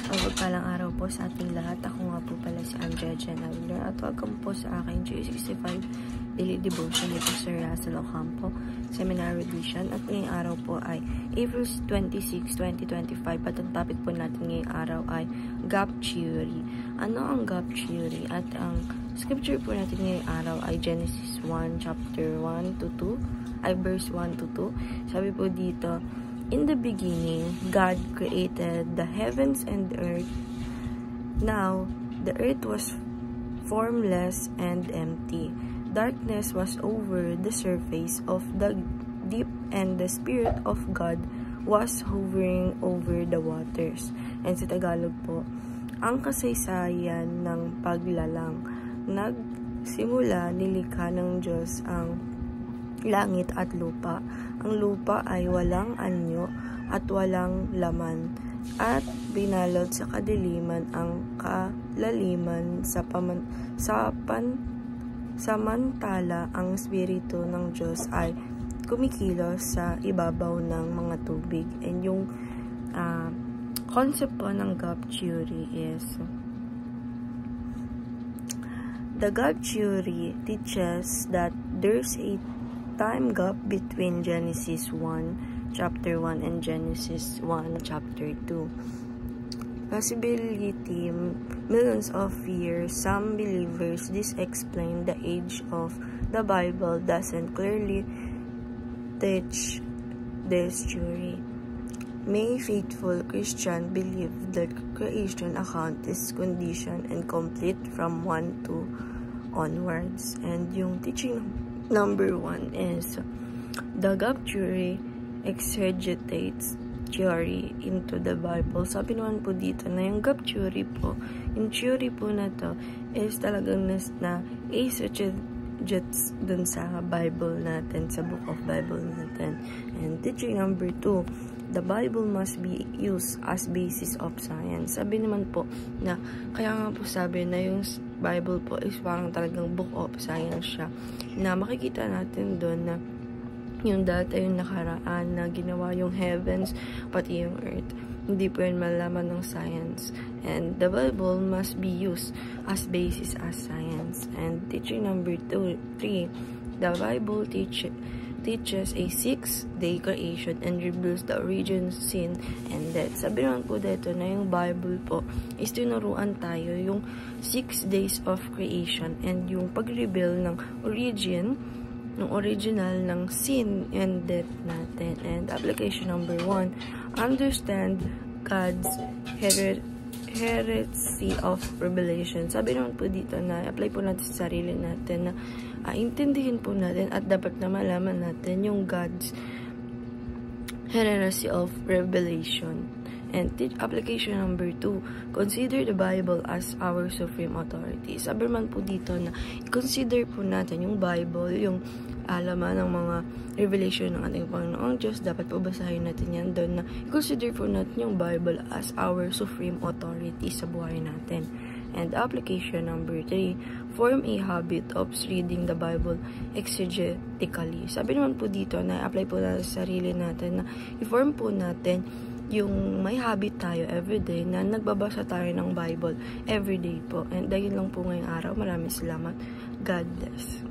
Mapagpalang araw po sa ating lahat. Ako nga po pala si Andrea Janalner at welcome po sa aking G65 Daily Devotion dito sa Russell Ocampo Seminar Edition. At ngayong araw po ay April 26, 2025 at ang topic po natin ngayong araw ay gap theory. Ano ang gap theory? At ang scripture po natin ngayong araw ay Genesis 1 chapter 1 to 2 ay verse 1 to 2. Sabi po dito, in the beginning, God created the heavens and the earth. Now, the earth was formless and empty. Darkness was over the surface of the deep, and the Spirit of God was hovering over the waters. And sa Tagalog po, ang kasaysayan ng paglalang. Nagsimula, nilikha ng Diyos ang langit at lupa. Ang lupa ay walang anyo at walang laman, at binalot sa kadiliman ang kalaliman samantala ang Espiritu ng Diyos ay kumikilos sa ibabaw ng mga tubig. And yung concept po ng gap theory is, the gap theory teaches that there's a time gap between Genesis 1 chapter 1 and Genesis 1 chapter 2. Possibility, millions of years. Some believers this explain the age of the Bible doesn't clearly teach this theory. May faithful Christian believe the creation account is conditioned and complete from 1 to onwards. And yung teaching number 1 is the gap theory exegetates theory into the Bible. Sabi naman po dito na yung gap theory po, yung theory po na to is talagang na exegetes dun sa Bible natin, sa book of Bible natin. And teaching number 2, the Bible must be used as basis of science. Sabi naman po na, kaya nga po sabi na yung Bible po is parang talagang book of science siya, na makikita natin doon na yung dati, yung nakaraan na ginawa yung heavens, pati yung earth, hindi po yun malaman ng science. And the Bible must be used as basis as science. And teaching number 3, the Bible teaches a 6-day creation and reveals the origin, sin, and death. Sabi naman po dito na yung Bible po is tinuruan tayo yung 6 days of creation and yung pag-reveal ng origin, ng original ng sin and death natin. And application number 1, understand God's heresy of revelation. Sabi naman po dito na apply po natin sa sarili natin na intindihin po natin at dapat na malaman natin yung God's heresy of revelation. And application number 2, consider the Bible as our supreme authority. Sabi man po dito na consider po natin yung Bible, yung alaman ng mga revelation ng ating Panginoong Diyos. Dapat po basahin natin yan doon na consider po natin yung Bible as our supreme authority sa buhay natin. And application number 3, form a habit of reading the Bible exegetically. Sabi naman po dito na apply po natin sa sarili natin na i-form po natin yung may habit tayo everyday na nagbabasa tayo ng Bible everyday po. And dahil lang po ngayong araw, maraming salamat. God bless.